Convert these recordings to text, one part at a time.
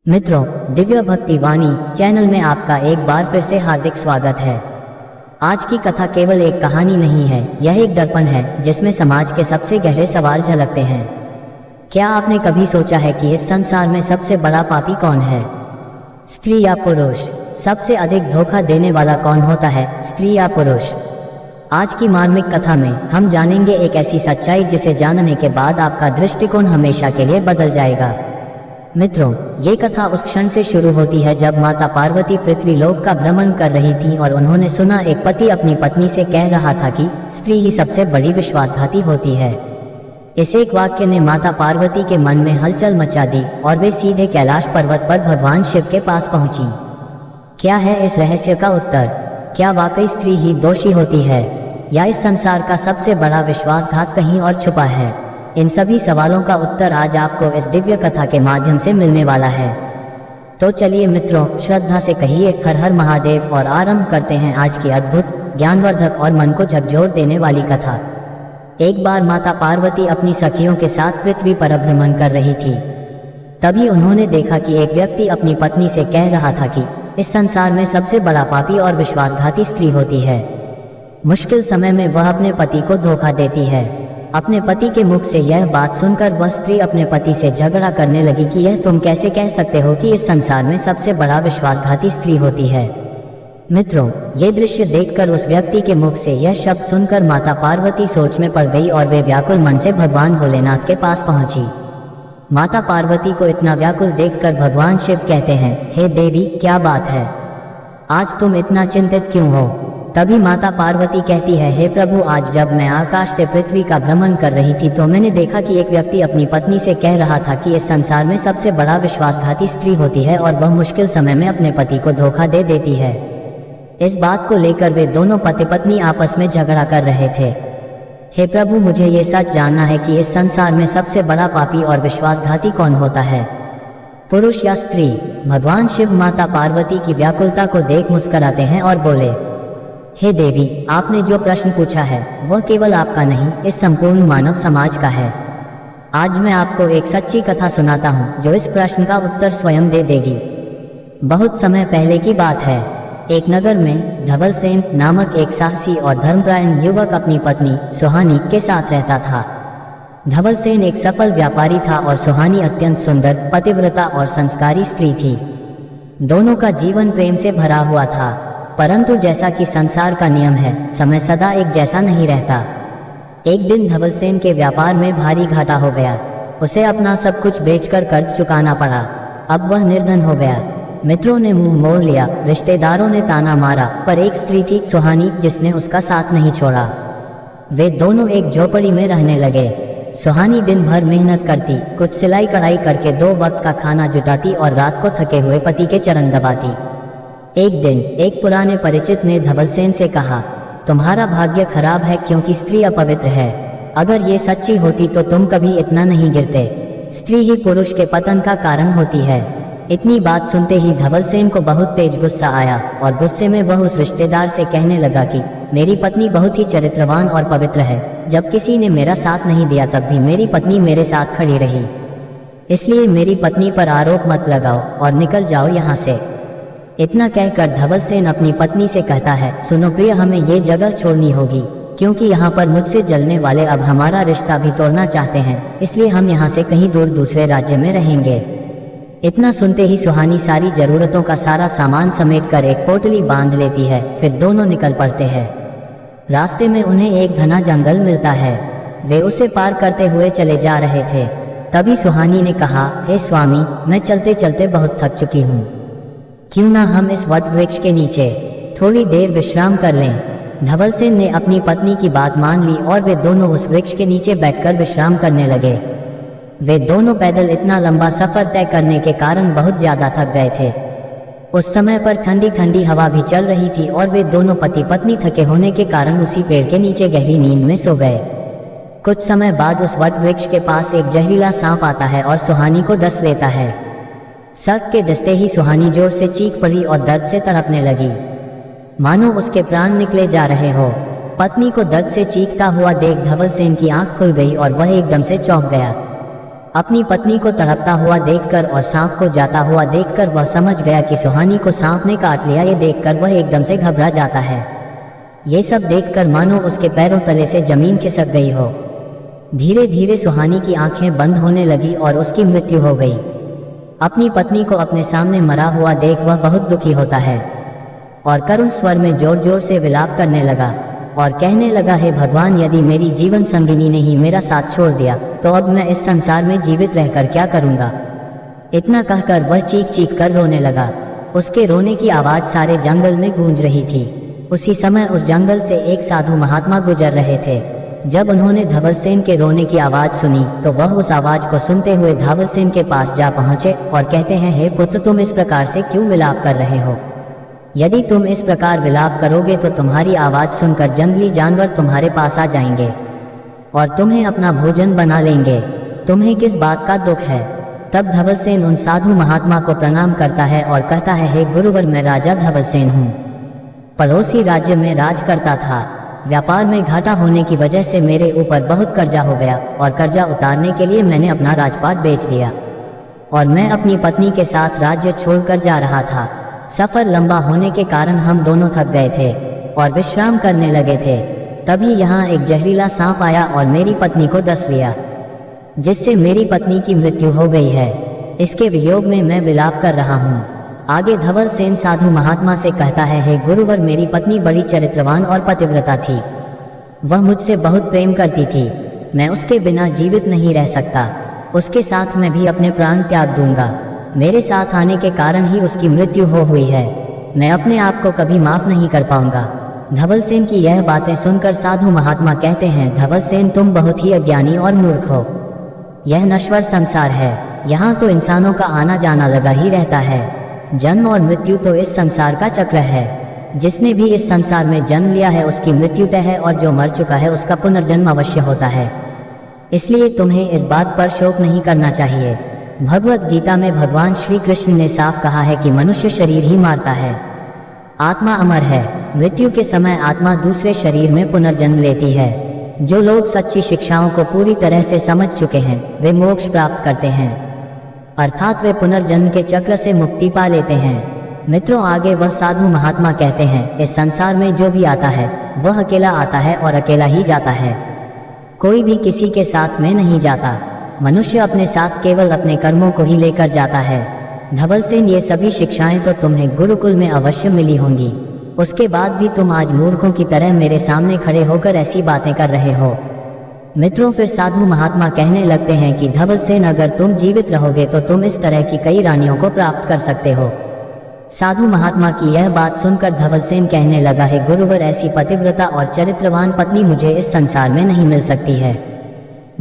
मित्रों, दिव्य भक्ति वाणी चैनल में आपका एक बार फिर से हार्दिक स्वागत है। आज की कथा केवल एक कहानी नहीं है, यह एक दर्पण है जिसमें समाज के सबसे गहरे सवाल झलकते हैं। क्या आपने कभी सोचा है कि इस संसार में सबसे बड़ा पापी कौन है, स्त्री या पुरुष? सबसे अधिक धोखा देने वाला कौन होता है, स्त्री या पुरुष? आज की मार्मिक कथा में हम जानेंगे एक ऐसी सच्चाई जिसे जानने के बाद आपका दृष्टिकोण हमेशा के लिए बदल जाएगा। मित्रों, ये कथा उस क्षण से शुरू होती है जब माता पार्वती पृथ्वी लोक का भ्रमण कर रही थी और उन्होंने सुना एक पति अपनी पत्नी से कह रहा था कि स्त्री ही सबसे बड़ी विश्वासघाती होती है। इस एक वाक्य ने माता पार्वती के मन में हलचल मचा दी और वे सीधे कैलाश पर्वत पर भगवान शिव के पास पहुंची। क्या है इस रहस्य का उत्तर? क्या वाकई स्त्री ही दोषी होती है या इस संसार का सबसे बड़ा विश्वासघात कहीं और छुपा है? इन सभी सवालों का उत्तर आज आपको इस दिव्य कथा के माध्यम से मिलने वाला है। तो चलिए मित्रों, श्रद्धा से कहिए हर हर महादेव और आरंभ करते हैं आज की अद्भुत, ज्ञानवर्धक और मन को झकझोर देने वाली कथा। एक बार माता पार्वती अपनी सखियों के साथ पृथ्वी पर भ्रमण कर रही थी। तभी उन्होंने देखा कि एक व्यक्ति अपनी पत्नी से कह रहा था कि इस संसार में सबसे बड़ा पापी और विश्वासघाती स्त्री होती है। मुश्किल समय में वह अपने पति को धोखा देती है। अपने पति के मुख से यह बात सुनकर वह स्त्री अपने पति से झगड़ा करने लगी कि यह तुम कैसे कह सकते हो कि इस संसार में सबसे बड़ा विश्वासघाती स्त्री होती है। मित्रों, ये दृश्य देखकर, उस व्यक्ति के मुख से यह शब्द सुनकर माता पार्वती सोच में पड़ गई और वे व्याकुल मन से भगवान भोलेनाथ के पास पहुंची। माता पार्वती को इतना व्याकुल देखकर भगवान शिव कहते हैं, हे देवी, क्या बात है, आज तुम इतना चिंतित क्यों हो? तभी माता पार्वती कहती है, हे प्रभु, आज जब मैं आकाश से पृथ्वी का भ्रमण कर रही थी तो मैंने देखा कि एक व्यक्ति अपनी पत्नी से कह रहा था कि इस संसार में सबसे बड़ा विश्वासघाती स्त्री होती है और वह मुश्किल समय में अपने पति को धोखा दे देती है। इस बात को लेकर वे दोनों पति पत्नी आपस में झगड़ा कर रहे थे। हे प्रभु, मुझे ये सच जानना है कि इस संसार में सबसे बड़ा पापी और विश्वासघाती कौन होता है, पुरुष या स्त्री? भगवान शिव माता पार्वती की व्याकुलता को देख मुस्कुराते हैं और बोले, हे देवी, आपने जो प्रश्न पूछा है वह केवल आपका नहीं, इस संपूर्ण मानव समाज का है। आज मैं आपको एक सच्ची कथा सुनाता हूँ जो इस प्रश्न का उत्तर स्वयं दे देगी। बहुत समय पहले की बात है। एक नगर में धवलसेन नामक एक साहसी और धर्मपरायण युवक अपनी पत्नी सुहानी के साथ रहता था। धवलसेन एक सफल व्यापारी था और सुहानी अत्यंत सुंदर, पतिव्रता और संस्कारी स्त्री थी। दोनों का जीवन प्रेम से भरा हुआ था, परंतु जैसा कि संसार का नियम है, समय सदा एक जैसा नहीं रहता। एक दिन धवलसेन के व्यापार में भारी घाटा हो गया। उसे अपना सब कुछ बेचकर कर्ज चुकाना पड़ा। अब वह निर्धन हो गया। मित्रों ने मुंह मोड़ लिया, रिश्तेदारों ने ताना मारा, पर एक स्त्री थी सुहानी जिसने उसका साथ नहीं छोड़ा। वे दोनों एक झोपड़ी में रहने लगे। सुहानी दिन भर मेहनत करती, कुछ सिलाई कढ़ाई करके 2 वक्त का खाना जुटाती और रात को थके हुए पति के चरण दबाती। एक दिन एक पुराने परिचित ने धवलसेन से कहा, तुम्हारा भाग्य खराब है क्योंकि स्त्री अपवित्र है। अगर ये सच्ची होती तो तुम कभी इतना नहीं गिरते। स्त्री ही पुरुष के पतन का कारण होती है। इतनी बात सुनते ही धवलसेन को बहुत तेज गुस्सा आया और गुस्से में वह उस रिश्तेदार से कहने लगा कि मेरी पत्नी बहुत ही चरित्रवान और पवित्र है। जब किसी ने मेरा साथ नहीं दिया तब भी मेरी पत्नी मेरे साथ खड़ी रही। इसलिए मेरी पत्नी पर आरोप मत लगाओ और निकल जाओ यहाँ से। इतना कहकर धवलसेन अपनी पत्नी से कहता है, सुनो प्रिय, हमें ये जगह छोड़नी होगी क्योंकि यहाँ पर मुझसे जलने वाले अब हमारा रिश्ता भी तोड़ना चाहते हैं, इसलिए हम यहाँ से कहीं दूर दूसरे राज्य में रहेंगे। इतना सुनते ही सुहानी सारी जरूरतों का सारा सामान समेटकर एक पोटली बांध लेती है। फिर दोनों निकल पड़ते हैं। रास्ते में उन्हें एक घना जंगल मिलता है। वे उसे पार करते हुए चले जा रहे थे। तभी सुहानी ने कहा, हे स्वामी, मैं चलते चलते बहुत थक चुकी हूँ, क्यों ना हम इस वट वृक्ष के नीचे थोड़ी देर विश्राम कर लें। धवलसेन ने अपनी पत्नी की बात मान ली और वे दोनों उस वृक्ष के नीचे बैठकर विश्राम करने लगे। वे दोनों पैदल इतना लंबा सफर तय करने के कारण बहुत ज्यादा थक गए थे। उस समय पर ठंडी ठंडी हवा भी चल रही थी और वे दोनों पति पत्नी थके होने के कारण उसी पेड़ के नीचे गहरी नींद में सो गए। कुछ समय बाद उस वट वृक्ष के पास एक जहरीला सांप आता है और सुहानी को डस लेता है। सर्प के डसते ही सुहानी जोर से चीख पड़ी और दर्द से तड़पने लगी, मानो उसके प्राण निकले जा रहे हो। पत्नी को दर्द से चीखता हुआ देख धवलसेन की आंख खुल गई और वह एकदम से चौंक गया। अपनी पत्नी को तड़पता हुआ देखकर और सांप को जाता हुआ देखकर वह समझ गया कि सुहानी को सांप ने काट लिया। ये देखकर वह एकदम से घबरा जाता है। ये सब देखकर मानो उसके पैरों तले से जमीन खिसक गई हो। धीरे धीरे सुहानी की आंखें बंद होने लगी और उसकी मृत्यु हो गई। अपनी पत्नी को अपने सामने मरा हुआ देख वह बहुत दुखी होता है और करुण स्वर में जोर जोर से विलाप करने लगा और कहने लगा, हे भगवान, यदि मेरी जीवन संगिनी ने ही मेरा साथ छोड़ दिया तो अब मैं इस संसार में जीवित रहकर क्या करूँगा। इतना कहकर वह चीख चीख कर रोने लगा। उसके रोने की आवाज़ सारे जंगल में गूंज रही थी। उसी समय उस जंगल से एक साधु महात्मा गुजर रहे थे। जब उन्होंने धवलसेन के रोने की आवाज़ सुनी तो वह उस आवाज़ को सुनते हुए धवलसेन के पास जा पहुँचे और कहते हैं, हे पुत्र, तुम इस प्रकार से क्यों विलाप कर रहे हो? यदि तुम इस प्रकार विलाप करोगे तो तुम्हारी आवाज़ सुनकर जंगली जानवर तुम्हारे पास आ जाएंगे और तुम्हें अपना भोजन बना लेंगे। तुम्हें किस बात का दुख है? तब धवलसेन उन साधु महात्मा को प्रणाम करता है और कहता है, हे गुरुवर, मैं राजा धवलसेन हूँ। पड़ोसी राज्य में राज करता था। व्यापार में घाटा होने की वजह से मेरे ऊपर बहुत कर्जा हो गया और कर्जा उतारने के लिए मैंने अपना राजपाट बेच दिया और मैं अपनी पत्नी के साथ राज्य छोड़कर जा रहा था। सफ़र लंबा होने के कारण हम दोनों थक गए थे और विश्राम करने लगे थे। तभी यहाँ एक जहरीला सांप आया और मेरी पत्नी को डस लिया, जिससे मेरी पत्नी की मृत्यु हो गई है। इसके वियोग में मैं विलाप कर रहा हूँ। आगे धवलसेन साधु महात्मा से कहता है, हे गुरुवर, मेरी पत्नी बड़ी चरित्रवान और पतिव्रता थी। वह मुझसे बहुत प्रेम करती थी। मैं उसके बिना जीवित नहीं रह सकता। उसके साथ मैं भी अपने प्राण त्याग दूंगा। मेरे साथ आने के कारण ही उसकी मृत्यु हो हुई है। मैं अपने आप को कभी माफ नहीं कर पाऊंगा। धवलसेन की यह बातें सुनकर साधु महात्मा कहते हैं, धवलसेन, तुम बहुत ही अज्ञानी और मूर्ख हो। यह नश्वर संसार है। यहाँ तो इंसानों का आना जाना लगा ही रहता है। जन्म और मृत्यु तो इस संसार का चक्र है। जिसने भी इस संसार में जन्म लिया है उसकी मृत्यु तय है और जो मर चुका है उसका पुनर्जन्म अवश्य होता है। इसलिए तुम्हें इस बात पर शोक नहीं करना चाहिए। भगवत गीता में भगवान श्री कृष्ण ने साफ कहा है कि मनुष्य शरीर ही मारता है, आत्मा अमर है। मृत्यु के समय आत्मा दूसरे शरीर में पुनर्जन्म लेती है। जो लोग सच्ची शिक्षाओं को पूरी तरह से समझ चुके हैं वे मोक्ष प्राप्त करते हैं, अर्थात वे पुनर्जन्म के चक्र से मुक्ति पा लेते हैं। मित्रों, आगे वह साधु महात्मा कहते हैं, इस संसार में जो भी आता है वह अकेला आता है और अकेला ही जाता है। कोई भी किसी के साथ में नहीं जाता। मनुष्य अपने साथ केवल अपने कर्मों को ही लेकर जाता है। धवलसेन, ये सभी शिक्षाएं तो तुम्हें गुरुकुल में अवश्य मिली होंगी। उसके बाद भी तुम आज मूर्खों की तरह मेरे सामने खड़े होकर ऐसी बातें कर रहे हो। मित्रों, फिर साधु महात्मा कहने लगते हैं कि धवलसेन, अगर तुम जीवित रहोगे तो तुम इस तरह की कई रानियों को प्राप्त कर सकते हो। साधु महात्मा की यह बात सुनकर धवलसेन कहने लगा, है गुरुवर, ऐसी पतिव्रता और चरित्रवान पत्नी मुझे इस संसार में नहीं मिल सकती है।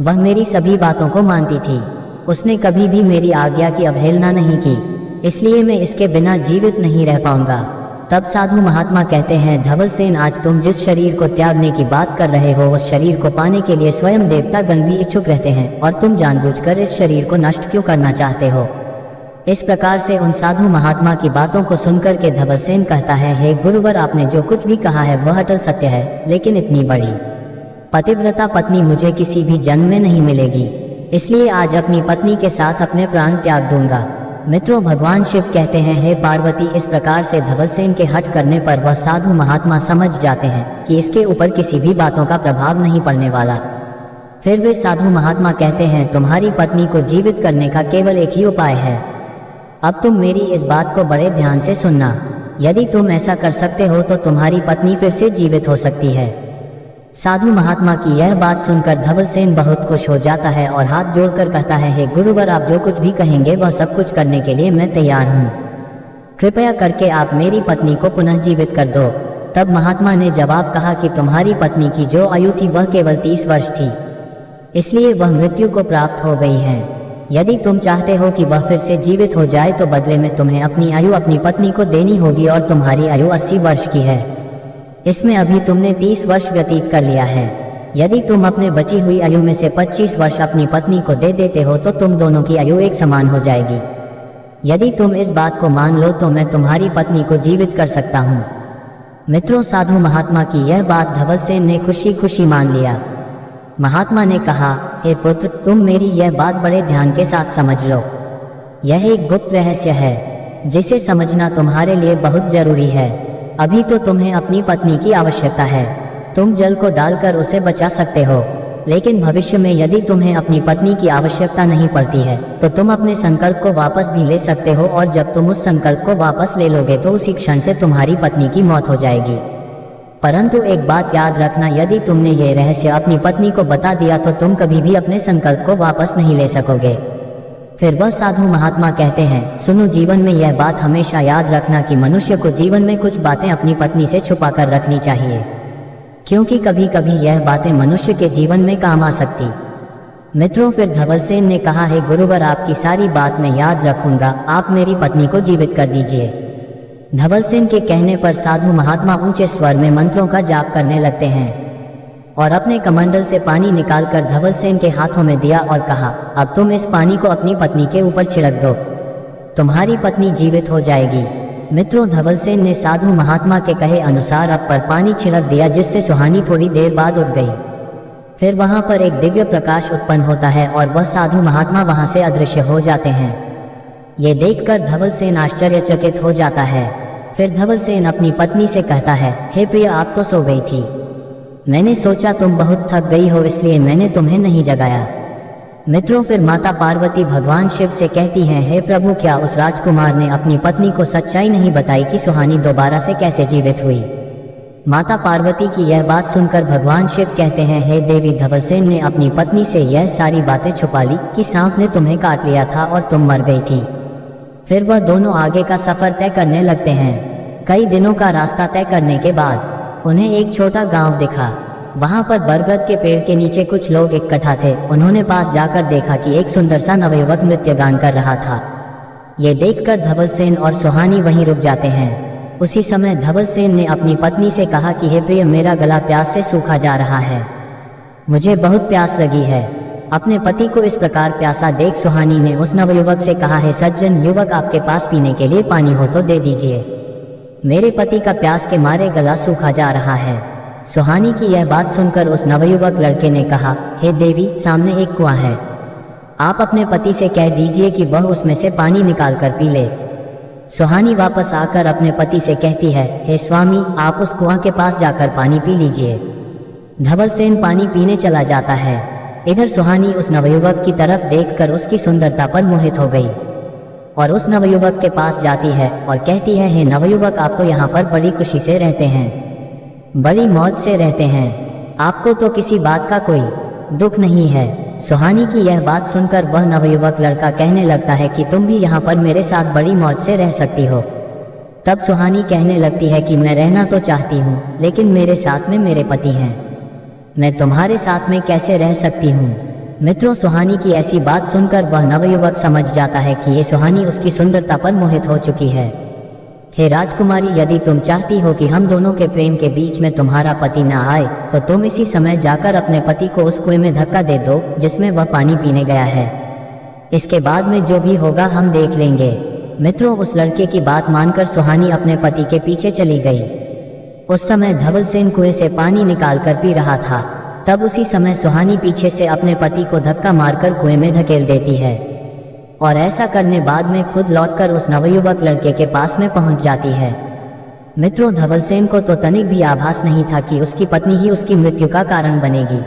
वह मेरी सभी बातों को मानती थी। उसने कभी भी मेरी आज्ञा की अवहेलना नहीं की, इसलिए मैं इसके बिना जीवित नहीं रह पाऊंगा। तब साधु महात्मा कहते हैं, धवलसेन, आज तुम जिस शरीर को त्यागने की बात कर रहे हो उस शरीर को पाने के लिए स्वयं देवता गण भी इच्छुक रहते हैं और तुम जानबूझकर इस शरीर को नष्ट क्यों करना चाहते हो। इस प्रकार से उन साधु महात्मा की बातों को सुनकर के धवलसेन कहता है, हे गुरुवर, आपने जो कुछ भी कहा है वह अटल सत्य है, लेकिन इतनी बड़ी पतिव्रता पत्नी मुझे किसी भी जन्म में नहीं मिलेगी। इसलिए आज अपनी पत्नी के साथ अपने प्राण त्याग दूंगा। मित्रों, भगवान शिव कहते हैं, हे पार्वती, इस प्रकार से धवलसेन के हट करने पर वह साधु महात्मा समझ जाते हैं कि इसके ऊपर किसी भी बातों का प्रभाव नहीं पड़ने वाला। फिर वे साधु महात्मा कहते हैं, तुम्हारी पत्नी को जीवित करने का केवल एक ही उपाय है। अब तुम मेरी इस बात को बड़े ध्यान से सुनना। यदि तुम ऐसा कर सकते हो तो तुम्हारी पत्नी फिर से जीवित हो सकती है। साधु महात्मा की यह बात सुनकर धवलसेन बहुत खुश हो जाता है और हाथ जोड़कर कहता है, हे गुरुवर, आप जो कुछ भी कहेंगे वह सब कुछ करने के लिए मैं तैयार हूँ। कृपया करके आप मेरी पत्नी को पुनः जीवित कर दो। तब महात्मा ने जवाब कहा कि तुम्हारी पत्नी की जो आयु थी वह केवल 30 वर्ष थी, इसलिए वह मृत्यु को प्राप्त हो गई है। यदि तुम चाहते हो कि वह फिर से जीवित हो जाए तो बदले में तुम्हें अपनी आयु अपनी पत्नी को देनी होगी और तुम्हारी आयु 80 वर्ष की है। इसमें अभी तुमने 30 वर्ष व्यतीत कर लिया है। यदि तुम अपने बची हुई आयु में से 25 वर्ष अपनी पत्नी को दे देते हो तो तुम दोनों की आयु एक समान हो जाएगी। यदि तुम इस बात को मान लो तो मैं तुम्हारी पत्नी को जीवित कर सकता हूँ। मित्रों, साधु महात्मा की यह बात धवलसेन ने खुशी खुशी मान लिया। महात्मा ने कहा, हे पुत्र, तुम मेरी यह बात बड़े ध्यान के साथ समझ लो। यह एक गुप्त रहस्य है जिसे समझना तुम्हारे लिए बहुत जरूरी है। अभी तो तुम्हें अपनी पत्नी की आवश्यकता है। तुम जल को डालकर उसे बचा सकते हो, लेकिन भविष्य में यदि तुम्हें अपनी पत्नी की आवश्यकता नहीं पड़ती है तो तुम अपने संकल्प को वापस भी ले सकते हो, और जब तुम उस संकल्प को वापस ले लोगे तो उसी क्षण से तुम्हारी पत्नी की मौत हो जाएगी। परंतु एक बात याद रखना, यदि तुमने ये रहस्य अपनी पत्नी को बता दिया तो तुम कभी भी अपने संकल्प को वापस नहीं ले सकोगे। फिर वह साधु महात्मा कहते हैं, सुनो, जीवन में यह बात हमेशा याद रखना कि मनुष्य को जीवन में कुछ बातें अपनी पत्नी से छुपा कर रखनी चाहिए, क्योंकि कभी कभी यह बातें मनुष्य के जीवन में काम आ सकती। मित्रों, फिर धवलसेन ने कहा, है गुरुवर, आपकी सारी बात मैं याद रखूंगा, आप मेरी पत्नी को जीवित कर दीजिए। धवलसेन के कहने पर साधु महात्मा ऊंचे स्वर में मंत्रों का जाप करने लगते हैं और अपने कमंडल से पानी निकालकर धवलसेन के हाथों में दिया और कहा, अब तुम इस पानी को अपनी पत्नी के ऊपर छिड़क दो, तुम्हारी पत्नी जीवित हो जाएगी। मित्रों, धवलसेन ने साधु महात्मा के कहे अनुसार अब पर पानी छिड़क दिया, जिससे सुहानी थोड़ी देर बाद उठ गई। फिर वहां पर एक दिव्य प्रकाश उत्पन्न होता है और वह साधु महात्मा वहां से अदृश्य हो जाते हैं। ये देखकर धवलसेन आश्चर्यचकित हो जाता है। फिर धवलसेन अपनी पत्नी से कहता है, हे प्रिय, आप तो सो गई थी, मैंने सोचा तुम बहुत थक गई हो, इसलिए मैंने तुम्हें नहीं जगाया। मित्रों, फिर माता पार्वती भगवान शिव से कहती हैं, हे प्रभु, क्या उस राजकुमार ने अपनी पत्नी को सच्चाई नहीं बताई कि सुहानी दोबारा से कैसे जीवित हुई? माता पार्वती की यह बात सुनकर भगवान शिव कहते हैं, हे देवी, धवलसेन ने अपनी पत्नी से यह सारी बातें छुपा ली कि सांप ने तुम्हें काट लिया था और तुम मर गई थी। फिर वह दोनों आगे का सफर तय करने लगते हैं। कई दिनों का रास्ता तय करने के बाद उन्हें एक छोटा गांव दिखा। वहां पर बरगद के पेड़ के नीचे कुछ लोग इकट्ठा थे। उन्होंने पास जाकर देखा कि एक सुंदर सा नवयुवक नृत्य गान कर रहा था। ये देखकर धवलसेन और सुहानी वहीं रुक जाते हैं। उसी समय धवलसेन ने अपनी पत्नी से कहा कि हे प्रिय, मेरा गला प्यास से सूखा जा रहा है, मुझे बहुत प्यास लगी है। अपने पति को इस प्रकार प्यासा देख सुहानी ने उस नवयुवक से कहा, है सज्जन युवक, आपके पास पीने के लिए पानी हो तो दे दीजिए, मेरे पति का प्यास के मारे गला सूखा जा रहा है। सुहानी की यह बात सुनकर उस नवयुवक लड़के ने कहा, हे देवी, सामने एक कुआं है, आप अपने पति से कह दीजिए कि वह उसमें से पानी निकाल कर पी ले। सुहानी वापस आकर अपने पति से कहती है, हे स्वामी, आप उस कुआं के पास जाकर पानी पी लीजिए। धवलसेन पानी पीने चला जाता है। इधर सुहानी उस नवयुवक की तरफ देखकर उसकी सुंदरता पर मोहित हो गई और उस नवयुवक के पास जाती है और कहती है, हे नवयुवक, आप तो यहाँ पर बड़ी खुशी से रहते हैं, बड़ी मौज से रहते हैं, आपको तो किसी बात का कोई दुख नहीं है। सुहानी की यह बात सुनकर वह नवयुवक लड़का कहने लगता है कि तुम भी यहाँ पर मेरे साथ बड़ी मौज से रह सकती हो। तब सुहानी कहने लगती है कि मैं रहना तो चाहती हूँ, लेकिन मेरे साथ में मेरे पति हैं, मैं तुम्हारे साथ में कैसे रह सकती हूँ। मित्रों, सुहानी की ऐसी बात सुनकर वह नवयुवक समझ जाता है कि ये सुहानी उसकी सुंदरता पर मोहित हो चुकी है। हे राजकुमारी, यदि तुम चाहती हो कि हम दोनों के प्रेम के बीच में तुम्हारा पति ना आए तो तुम इसी समय जाकर अपने पति को उस कुएं में धक्का दे दो जिसमें वह पानी पीने गया है। इसके बाद में जो भी होगा हम देख लेंगे। मित्रों, उस लड़के की बात मानकर सुहानी अपने पति के पीछे चली गई। उस समय धवलसेन कुएं से पानी निकालकर पी रहा था। तब उसी समय सुहानी पीछे से अपने पति को धक्का मारकर कुएं में धकेल देती है और ऐसा करने बाद में खुद लौटकर उस नवयुवक लड़के के पास में पहुंच जाती है। मित्रों, धवलसेन को तो तनिक भी आभास नहीं था कि उसकी पत्नी ही उसकी मृत्यु का कारण बनेगी,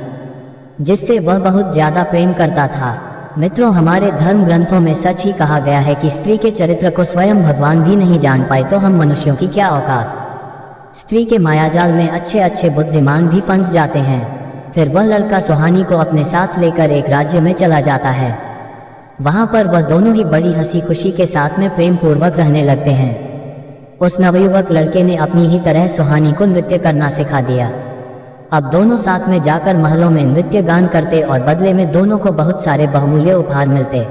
जिससे वह बहुत ज्यादा प्रेम करता था। मित्रों, हमारे धर्म ग्रंथों में सच ही कहा गया है कि स्त्री के चरित्र को स्वयं भगवान भी नहीं जान पाए तो हम मनुष्यों की क्या औकात। स्त्री के मायाजाल में अच्छे अच्छे बुद्धिमान भी फंस जाते हैं। फिर वह लड़का सुहानी को अपने साथ लेकर एक राज्य में चला जाता है। वहां पर वह दोनों ही बड़ी हंसी खुशी के साथ में प्रेम पूर्वक रहने लगते हैं। उस नवयुवक लड़के ने अपनी ही तरह सुहानी को नृत्य करना सिखा दिया। अब दोनों साथ में जाकर महलों में नृत्य गान करते और बदले में दोनों को बहुत सारे बहुमूल्य उपहार मिलते।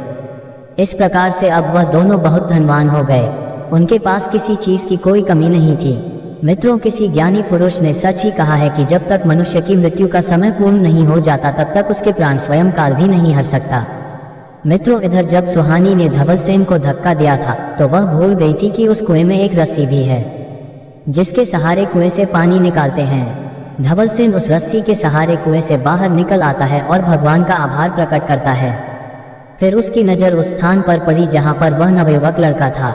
इस प्रकार से अब वह दोनों बहुत धनवान हो गए। उनके पास किसी चीज की कोई कमी नहीं थी। मित्रों, किसी ज्ञानी पुरुष ने सच ही कहा है कि जब तक मनुष्य की मृत्यु का समय पूर्ण नहीं हो जाता तब तक उसके प्राण स्वयं काल भी नहीं हर सकता। मित्रों, इधर जब सुहानी ने धवलसेन को धक्का दिया था तो वह भूल गई थी कि उस कुएं में एक रस्सी भी है जिसके सहारे कुएं से पानी निकालते हैं। धवल सेन उस रस्सी के सहारे कुएं से बाहर निकल आता है और भगवान का आभार प्रकट करता है। फिर उसकी नज़र उस स्थान पर पड़ी जहां पर वह नवयुवक लड़का था।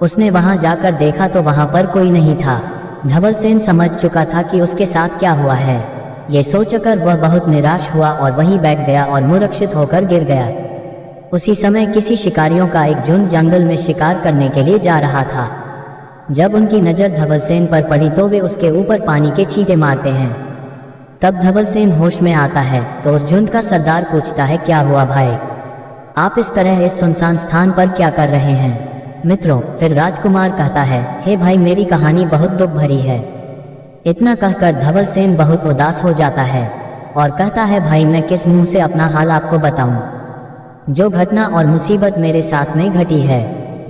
उसने वहां जाकर देखा तो वहां पर कोई नहीं था। धवल सेन समझ चुका था कि उसके साथ क्या हुआ है। ये सोचकर वह बहुत निराश हुआ और वहीं बैठ गया और मूर्छित होकर गिर गया। उसी समय किसी शिकारियों का एक झुंड जंगल में शिकार करने के लिए जा रहा था। जब उनकी नज़र धवल सेन पर पड़ी तो वे उसके ऊपर पानी के छींटे मारते हैं। तब धवल सेन होश में आता है तो उस झुंड का सरदार पूछता है, क्या हुआ भाई, आप इस तरह इस सुनसान स्थान पर क्या कर रहे हैं? मित्रों, फिर राजकुमार कहता है, हे भाई, मेरी कहानी बहुत दुख भरी है। इतना कहकर धवल सेन बहुत उदास हो जाता है और कहता है, भाई मैं किस मुंह से अपना हाल आपको बताऊं? जो घटना और मुसीबत मेरे साथ में घटी है,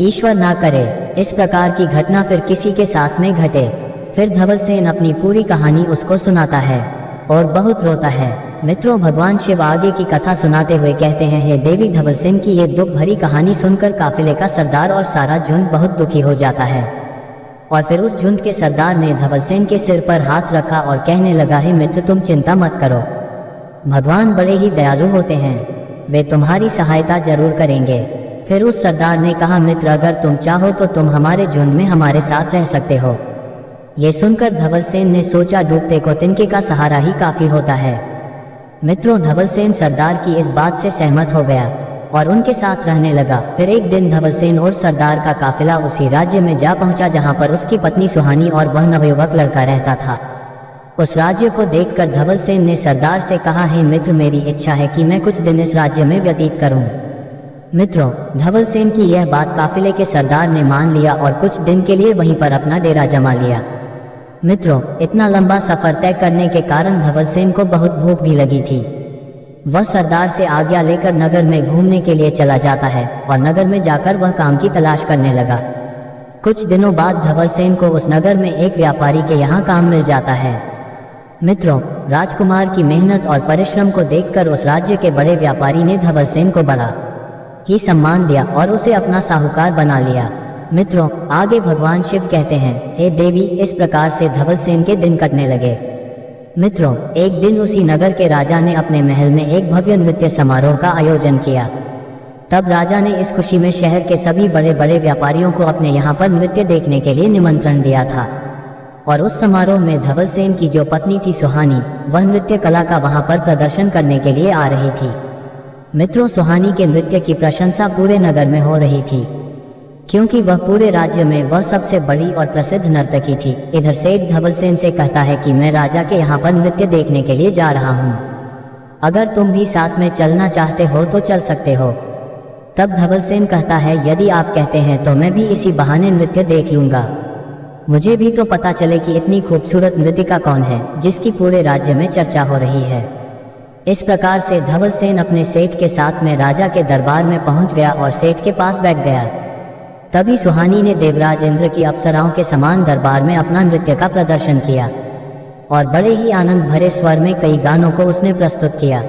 ईश्वर ना करे इस प्रकार की घटना फिर किसी के साथ में घटे। फिर धवल सेन अपनी पूरी कहानी उसको सुनाता है और बहुत रोता है। मित्रों, भगवान शिव आगे की कथा सुनाते हुए कहते हैं, हे देवी, धवल सेन की ये दुख भरी कहानी सुनकर काफिले का सरदार और सारा झुंड बहुत दुखी हो जाता है। और फिर उस झुंड के सरदार ने धवल सेन के सिर पर हाथ रखा और कहने लगा, हे मित्र, तुम चिंता मत करो, भगवान बड़े ही दयालु होते हैं, वे तुम्हारी सहायता जरूर करेंगे। फिर उस सरदार ने कहा, मित्र, अगर तुम चाहो तो तुम हमारे झुंड में हमारे साथ रह सकते हो। ये सुनकर धवल सेन ने सोचा, डूबते को तिनके का सहारा ही काफी होता है। मित्रों, धवल सेन सरदार की इस बात से सहमत हो गया और उनके साथ रहने लगा। फिर एक दिन धवल सेन और सरदार का काफिला उसी राज्य में जा पहुंचा जहां पर उसकी पत्नी सुहानी और वह नवयुवक लड़का रहता था। उस राज्य को देखकर धवल सेन ने सरदार से कहा, हे मित्र, मेरी इच्छा है कि मैं कुछ दिन इस राज्य में व्यतीत करूं। मित्रों, धवल सेन की यह बात काफिले के सरदार ने मान लिया और कुछ दिन के लिए वहीं पर अपना डेरा जमा लिया। मित्रों, इतना लंबा सफर तय करने के कारण धवल सेन को बहुत भूख भी लगी थी। वह सरदार से आज्ञा लेकर नगर में घूमने के लिए चला जाता है और नगर में जाकर वह काम की तलाश करने लगा। कुछ दिनों बाद धवल सेन को उस नगर में एक व्यापारी के यहाँ काम मिल जाता है। मित्रों, राजकुमार की मेहनत और परिश्रम को देखकर उस राज्य के बड़े व्यापारी ने धवल सेन को बड़ा ही सम्मान दिया और उसे अपना साहूकार बना लिया। मित्रों, आगे भगवान शिव कहते हैं, हे देवी, इस प्रकार से धवल सेन के दिन कटने लगे। मित्रों, एक दिन उसी नगर के राजा ने अपने महल में एक भव्य नृत्य समारोह का आयोजन किया। तब राजा ने इस खुशी में शहर के सभी बड़े बड़े व्यापारियों को अपने यहाँ पर नृत्य देखने के लिए निमंत्रण दिया था। और उस समारोह में धवल सेन की जो पत्नी थी सुहानी, वह नृत्य कला का वहाँ पर प्रदर्शन करने के लिए आ रही थी। मित्रों, सुहानी के नृत्य की प्रशंसा पूरे नगर में हो रही थी क्योंकि वह पूरे राज्य में वह सबसे बड़ी और प्रसिद्ध नर्तकी थी। इधर सेठ धवल सेन से कहता है कि मैं राजा के यहाँ पर नृत्य देखने के लिए जा रहा हूँ, अगर तुम भी साथ में चलना चाहते हो तो चल सकते हो। तब धवल सेन कहता है, यदि आप कहते हैं तो मैं भी इसी बहाने नृत्य देख लूँगा, मुझे भी तो पता चले कि इतनी खूबसूरत नृत्यिका कौन है जिसकी पूरे राज्य में चर्चा हो रही है। इस प्रकार से धवल सेन अपने सेठ के साथ में राजा के दरबार में पहुँच गया और सेठ के पास बैठ गया। तभी सुहानी ने देवराज इंद्र की अप्सराओं के समान दरबार में अपना नृत्य का प्रदर्शन किया और बड़े ही आनंद भरे स्वर में कई गानों को उसने प्रस्तुत किया।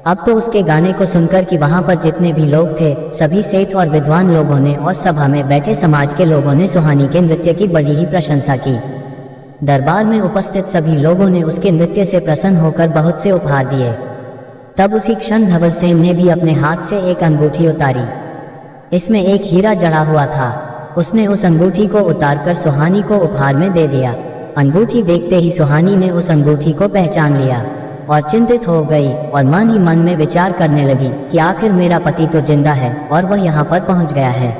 अब तो उसके गाने को सुनकर कि वहां पर जितने भी लोग थे, सभी सेठ और विद्वान लोगों ने और सभा में बैठे समाज के लोगों ने सुहानी के नृत्य की बड़ी ही प्रशंसा की। दरबार में उपस्थित सभी लोगों ने उसके नृत्य से प्रसन्न होकर बहुत से उपहार दिए। तब उसी क्षण धवल सेन ने भी अपने हाथ से एक अंगूठी उतारी। इसमें एक हीरा जड़ा हुआ था। उसने उस अंगूठी को उतारकर सुहानी को उपहार में दे दिया। अंगूठी देखते ही सुहानी ने उस अंगूठी को पहचान लिया और चिंतित हो गई और मन ही मन में विचार करने लगी कि आखिर मेरा पति तो जिंदा है और वह यहाँ पर पहुँच गया है।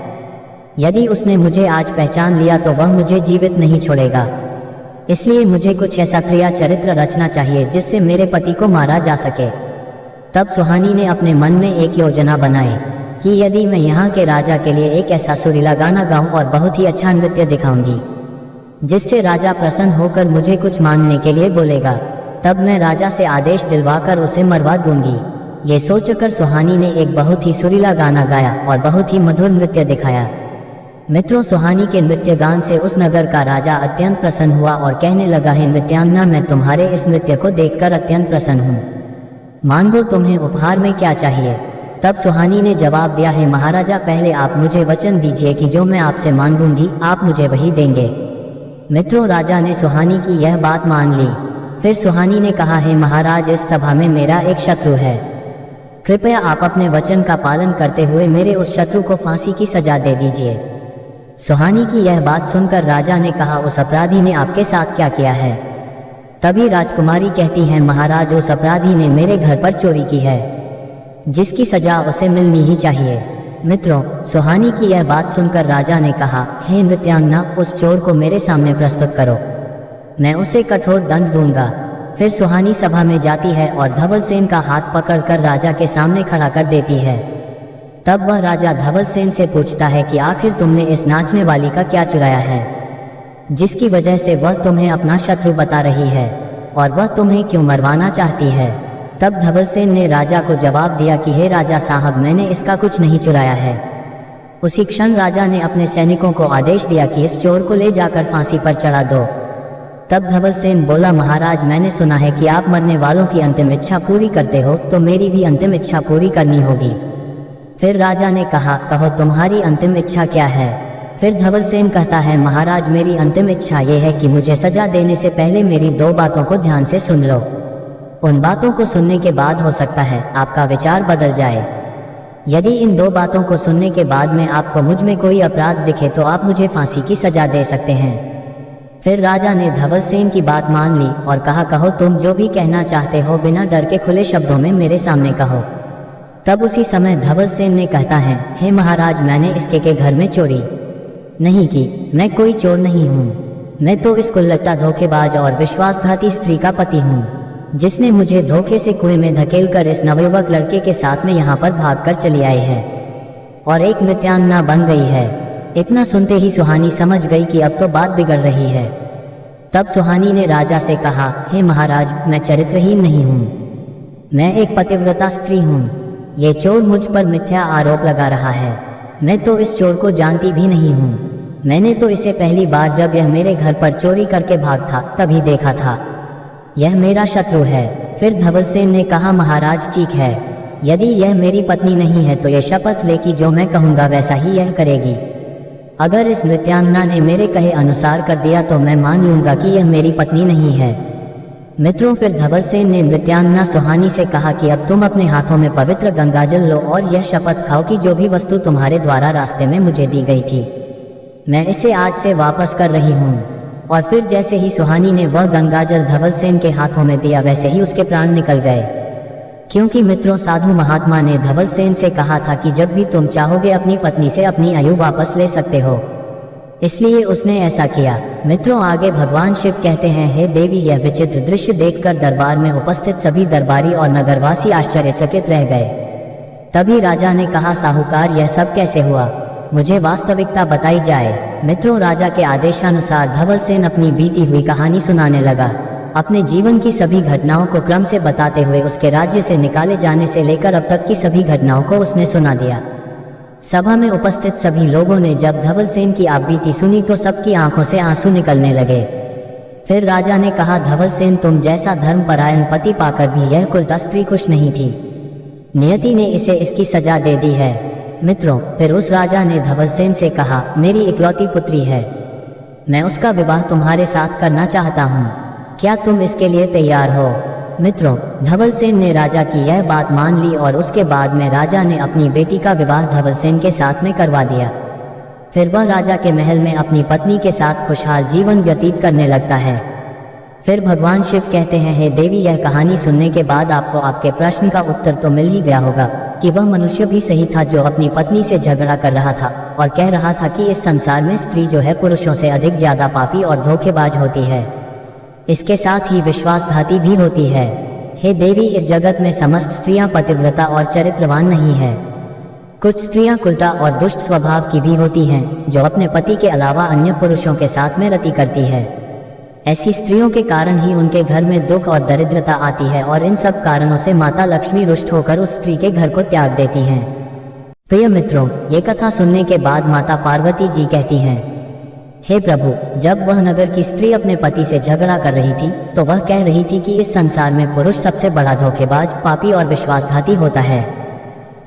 यदि उसने मुझे आज पहचान लिया तो वह मुझे जीवित नहीं छोड़ेगा, इसलिए मुझे कुछ ऐसा क्रिया चरित्र रचना चाहिए जिससे मेरे पति को मारा जा सके। तब सुहानी ने अपने मन में एक योजना बनाई कि यदि मैं यहाँ के राजा के लिए एक ऐसा सुरीला गाना गाऊं और बहुत ही अच्छा नृत्य दिखाऊंगी जिससे राजा प्रसन्न होकर मुझे कुछ मांगने के लिए बोलेगा, तब मैं राजा से आदेश दिलवाकर उसे मरवा दूंगी। ये सोचकर सुहानी ने एक बहुत ही सुरीला गाना गाया और बहुत ही मधुर नृत्य दिखाया। मित्रों, सुहानी के नृत्य गान से उस नगर का राजा अत्यंत प्रसन्न हुआ और कहने लगा, हे नृत्यांगना, मैं तुम्हारे इस नृत्य को देखकर अत्यंत प्रसन्न हूँ, मांगो तुम्हें उपहार में क्या चाहिए। तब सुहानी ने जवाब दिया, है महाराजा, पहले आप मुझे वचन दीजिए कि जो मैं आपसे मांगूंगी आप मुझे वही देंगे। मित्रों, राजा ने सुहानी की यह बात मान ली फिर सुहानी ने कहा, हे महाराज, इस सभा में मेरा एक शत्रु है, कृपया आप अपने वचन का पालन करते हुए मेरे उस शत्रु को फांसी की सजा दे दीजिए। सुहानी की यह बात सुनकर राजा ने कहा, उस अपराधी ने आपके साथ क्या किया है? तभी राजकुमारी कहती है, महाराज, उस अपराधी ने मेरे घर पर चोरी की है, जिसकी सजा उसे मिलनी ही चाहिए। मित्रों, सुहानी की यह बात सुनकर राजा ने कहा, हे नृत्यांगना, उस चोर को मेरे सामने प्रस्तुत करो, मैं उसे कठोर दंड दूंगा। फिर सुहानी सभा में जाती है और धवल सेन का हाथ पकड़कर राजा के सामने खड़ा कर देती है। तब वह राजा धवल सेन से पूछता है कि आखिर तुमने इस नाचने वाली का क्या चुराया है, जिसकी वजह से वह तुम्हें अपना शत्रु बता रही है, और वह तुम्हें क्यों मरवाना चाहती है? तब धवल सेन ने राजा को जवाब दिया कि हे राजा साहब, मैंने इसका कुछ नहीं चुराया है। उसी क्षण राजा ने अपने सैनिकों को आदेश दिया कि इस चोर को ले जाकर फांसी पर चढ़ा दो। तब धवल सेन बोला, महाराज, मैंने सुना है कि आप मरने वालों की अंतिम इच्छा पूरी करते हो, तो मेरी भी अंतिम इच्छा पूरी करनी होगी। फिर राजा ने कहा, कहो तुम्हारी अंतिम इच्छा क्या है? फिर धवल सेन कहता है, महाराज, मेरी अंतिम इच्छा ये है कि मुझे सजा देने से पहले मेरी 2 बातों को ध्यान से सुन लो। उन बातों को सुनने के बाद हो सकता है आपका विचार बदल जाए। यदि इन 2 बातों को सुनने के बाद में आपको मुझ में कोई अपराध दिखे तो आप मुझे फांसी की सजा दे सकते हैं। फिर राजा ने धवल सेन की बात मान ली और कहा, कहो तुम जो भी कहना चाहते हो, बिना डर के खुले शब्दों में मेरे सामने कहो। तब उसी समय धवल सेन ने कहता है, हे महाराज, मैंने इसके के घर में चोरी नहीं की, मैं कोई चोर नहीं हूँ। मैं तो इस कुल्लट्टा, धोखेबाज और विश्वासघाती स्त्री का पति हूँ, जिसने मुझे धोखे से कुएं में धकेल कर इस नवयुवक लड़के के साथ में यहाँ पर भागकर चली आई है और एक नृत्यांगना बन गई है। इतना सुनते ही सुहानी समझ गई कि अब तो बात बिगड़ रही है। तब सुहानी ने राजा से कहा, हे महाराज, मैं चरित्रहीन नहीं हूँ, मैं एक पतिव्रता स्त्री हूँ। ये चोर मुझ पर मिथ्या आरोप लगा रहा है। मैं तो इस चोर को जानती भी नहीं हूँ। मैंने तो इसे पहली बार जब यह मेरे घर पर चोरी करके भाग था तभी देखा था। यह मेरा शत्रु है। फिर धवल सेन ने कहा, महाराज, ठीक है, यदि यह मेरी पत्नी नहीं है तो यह शपथ ले कि जो मैं कहूँगा वैसा ही यह करेगी। अगर इस नृत्यांगना ने मेरे कहे अनुसार कर दिया तो मैं मान लूंगा कि यह मेरी पत्नी नहीं है। मित्रों, फिर धवल सेन ने नृत्यांगना सुहानी से कहा कि अब तुम अपने हाथों में पवित्र गंगाजल लो और यह शपथ खाओ कि जो भी वस्तु तुम्हारे द्वारा रास्ते में मुझे दी गई थी, मैं इसे आज से वापस कर रही हूँ। और फिर जैसे ही सुहानी ने वह गंगाजल धवल सेन के हाथों में दिया, वैसे ही उसके प्राण निकल गए। क्योंकि मित्रों, साधु महात्मा ने धवल सेन से कहा था कि जब भी तुम चाहोगे अपनी पत्नी से अपनी आयु वापस ले सकते हो, इसलिए उसने ऐसा किया। मित्रों, आगे भगवान शिव कहते हैं, हे देवी, यह विचित्र दृश्य देखकर दरबार में उपस्थित सभी दरबारी और नगरवासी आश्चर्यचकित रह गए। तभी राजा ने कहा, साहूकार, यह सब कैसे हुआ? मुझे वास्तविकता बताई जाए। मित्रों, राजा के आदेशानुसार धवल सेन अपनी बीती हुई कहानी सुनाने लगा। अपने जीवन की सभी घटनाओं को क्रम से बताते हुए उसके राज्य से निकाले जाने से लेकर अब तक की सभी घटनाओं को उसने सुना दिया। सभा में उपस्थित सभी लोगों ने जब धवल सेन की आपबीती सुनी तो सबकी आंखों से आंसू निकलने लगे। फिर राजा ने कहा, धवल सेन, तुम जैसा धर्मपरायण पति पाकर भी यह कुलटा स्त्री खुश नहीं थी। नियति ने इसे इसकी सजा दे दी है। मित्रों, फिर उस राजा ने धवल सेन से कहा, मेरी इकलौती पुत्री है, मैं उसका विवाह तुम्हारे साथ करना चाहता हूँ, क्या तुम इसके लिए तैयार हो? मित्रों, धवल सेन ने राजा की यह बात मान ली और उसके बाद में राजा ने अपनी बेटी का विवाह धवल सेन के साथ में करवा दिया। फिर वह राजा के महल में अपनी पत्नी के साथ खुशहाल जीवन व्यतीत करने लगता है। फिर भगवान शिव कहते हैं, हे देवी, यह कहानी सुनने के बाद आपको आपके प्रश्न का उत्तर तो मिल ही गया होगा कि वह मनुष्य भी सही था जो अपनी पत्नी से झगड़ा कर रहा था और कह रहा था कि इस संसार में स्त्री जो है पुरुषों से अधिक ज्यादा पापी और धोखेबाज होती है, इसके साथ ही विश्वासघाती भी होती है। हे देवी, इस जगत में समस्त स्त्रियां पतिव्रता और चरित्रवान नहीं है। कुछ स्त्रियां कुलटा और दुष्ट स्वभाव की भी होती हैं, जो अपने पति के अलावा अन्य पुरुषों के साथ में रति करती है। ऐसी स्त्रियों के कारण ही उनके घर में दुख और दरिद्रता आती है और इन सब कारणों से माता लक्ष्मी रुष्ट होकर उस स्त्री के घर को त्याग देती हैं। प्रिय मित्रों, ये कथा सुनने के बाद माता पार्वती जी कहती हैं, हे प्रभु, जब वह नगर की स्त्री अपने पति से झगड़ा कर रही थी तो वह कह रही थी कि इस संसार में पुरुष सबसे बड़ा धोखेबाज, पापी और विश्वासघाती होता है।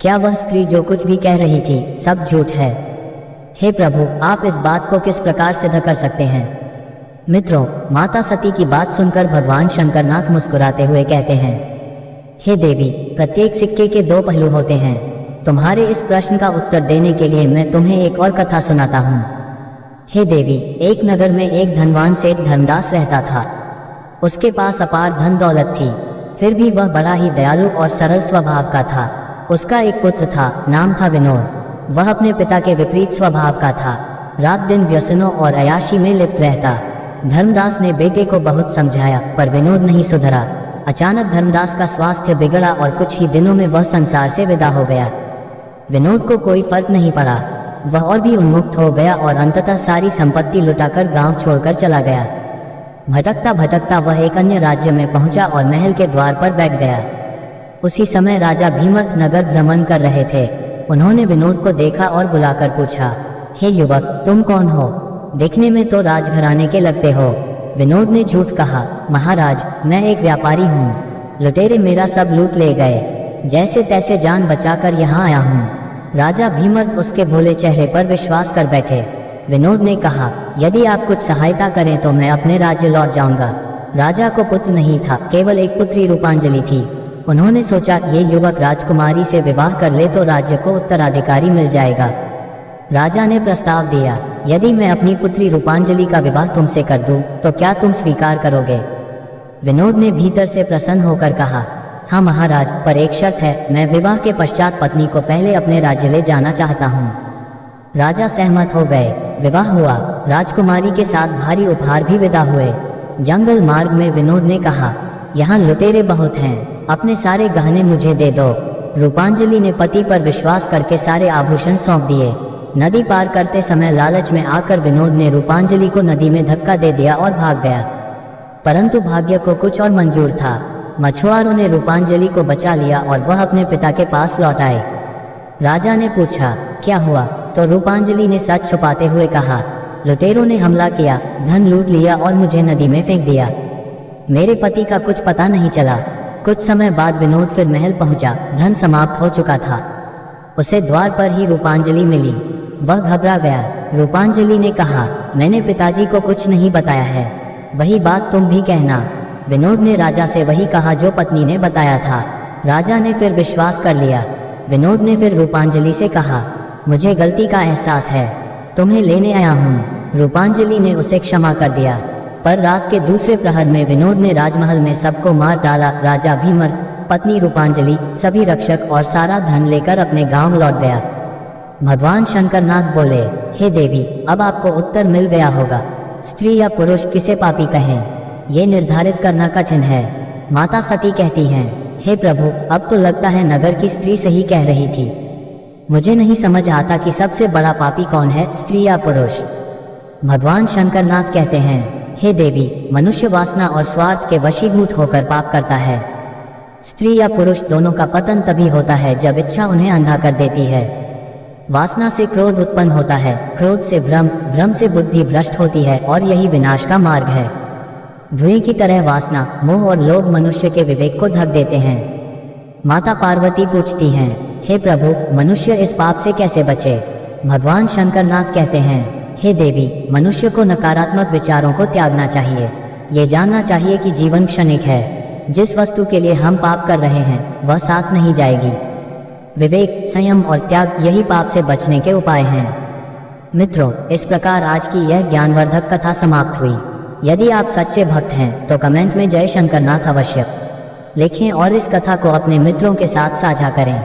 क्या वह स्त्री जो कुछ भी कह रही थी सब झूठ है? हे प्रभु, आप इस बात को किस प्रकार सिद्ध कर सकते हैं? मित्रों, माता सती की बात सुनकर भगवान शंकरनाथ मुस्कुराते हुए कहते हैं, हे देवी, प्रत्येक सिक्के के दो पहलू होते हैं। तुम्हारे इस प्रश्न का उत्तर देने के लिए मैं तुम्हें एक और कथा सुनाता हूँ। हे देवी, एक नगर में एक धनवान सेठ धर्मदास रहता था। उसके पास अपार धन दौलत थी, फिर भी वह बड़ा ही दयालु और सरल स्वभाव का था। उसका एक पुत्र था, नाम था विनोद। वह अपने पिता के विपरीत स्वभाव का था, रात दिन व्यसनों और अयाशी में लिप्त रहता। धर्मदास ने बेटे को बहुत समझाया, पर विनोद नहीं सुधरा। अचानक धर्मदास का स्वास्थ्य बिगड़ा और कुछ ही दिनों में वह संसार से विदा हो गया। विनोद को कोई फर्क नहीं पड़ा, वह और भी उन्मुक्त हो गया और अंततः सारी संपत्ति लुटाकर गांव छोड़कर चला गया। भटकता भटकता वह एक अन्य राज्य में पहुंचा और महल के द्वार पर बैठ गया। उसी समय राजा भीमर्थ नगर भ्रमण कर रहे थे। उन्होंने विनोद को देखा और बुलाकर पूछा, हे युवक, तुम कौन हो? दिखने में तो राजघराने के लगते हो। विनोद ने झूठ कहा, महाराज, मैं एक व्यापारी हूँ। लुटेरे मेरा सब लूट ले गए। जैसे तैसे जान बचाकर यहाँ आया हूँ। राजा भीमर्थ उसके भोले चेहरे पर विश्वास कर बैठे। विनोद ने कहा, यदि आप कुछ सहायता करें तो मैं अपने राज्य लौट जाऊंगा। राजा को पुत्र नहीं था, केवल एक पुत्री रूपांजलि थी। उन्होंने सोचा, ये युवक राजकुमारी से विवाह कर ले तो राज्य को उत्तराधिकारी मिल जाएगा। राजा ने प्रस्ताव दिया, यदि मैं अपनी पुत्री रूपांजलि का विवाह तुमसे कर दूं, तो क्या तुम स्वीकार करोगे? विनोद ने भीतर से प्रसन्न होकर कहा, हाँ महाराज, पर एक शर्त है, मैं विवाह के पश्चात पत्नी को पहले अपने राज्य ले जाना चाहता हूँ। राजा सहमत हो गए। विवाह हुआ। राजकुमारी के साथ भारी उपहार भी विदा हुए। जंगल मार्ग में विनोद ने कहा, यहाँ लुटेरे बहुत हैं, अपने सारे गहने मुझे दे दो। रूपांजलि ने पति पर विश्वास करके सारे आभूषण सौंप दिए। नदी पार करते समय लालच में आकर विनोद ने रूपांजलि को नदी में धक्का दे दिया और भाग गया। परंतु भाग्य को कुछ और मंजूर था। मछुआरों ने रूपांजलि को बचा लिया और वह अपने पिता के पास लौट आए। राजा ने पूछा, क्या हुआ? तो रूपांजलि ने सच छुपाते हुए कहा, लुटेरों ने हमला किया, धन लूट लिया और मुझे नदी में फेंक दिया। मेरे पति का कुछ पता नहीं चला। कुछ समय बाद विनोद फिर महल पहुंचा। धन समाप्त हो चुका था। उसे द्वार पर ही रूपांजलि मिली। वह घबरा गया। रूपांजलि ने कहा, मैंने पिताजी को कुछ नहीं बताया है, वही बात तुम भी कहना। विनोद ने राजा से वही कहा जो पत्नी ने बताया था। राजा ने फिर विश्वास कर लिया। विनोद ने फिर रूपांजलि से कहा, मुझे गलती का एहसास है, तुम्हें लेने आया हूँ। रूपांजलि ने उसे क्षमा कर दिया। पर रात के दूसरे प्रहर में विनोद ने राजमहल में सबको मार डाला। राजा भीमर्थ, पत्नी रूपांजलि, सभी रक्षक और सारा धन लेकर अपने गांव लौट गया। भगवान शंकरनाथ बोले, हे देवी, अब आपको उत्तर मिल गया होगा। स्त्री या पुरुष किसे पापी कहें, ये निर्धारित करना कठिन है। माता सती कहती हैं, हे प्रभु, अब तो लगता है नगर की स्त्री सही कह रही थी। मुझे नहीं समझ आता कि सबसे बड़ा पापी कौन है, स्त्री या पुरुष। भगवान शंकरनाथ कहते हैं, हे देवी, मनुष्य वासना और स्वार्थ के वशीभूत होकर पाप करता है। स्त्री या पुरुष दोनों का पतन तभी होता है जब इच्छा उन्हें अंधा कर देती है। वासना से क्रोध उत्पन्न होता है, क्रोध से भ्रम, भ्रम से बुद्धि भ्रष्ट होती है और यही विनाश का मार्ग है। धुएं की तरह वासना, मोह और लोभ मनुष्य के विवेक को ढक देते हैं। माता पार्वती पूछती हैं, हे प्रभु, मनुष्य इस पाप से कैसे बचे? भगवान शंकरनाथ कहते हैं, हे देवी, मनुष्य को नकारात्मक विचारों को त्यागना चाहिए। ये जानना चाहिए कि जीवन क्षणिक है। जिस वस्तु के लिए हम पाप कर रहे हैं वह साथ नहीं जाएगी। विवेक, संयम और त्याग, यही पाप से बचने के उपाय हैं। मित्रों, इस प्रकार आज की यह ज्ञानवर्धक कथा समाप्त हुई। यदि आप सच्चे भक्त हैं तो कमेंट में जय शंकरनाथ अवश्य लिखें और इस कथा को अपने मित्रों के साथ साझा करें।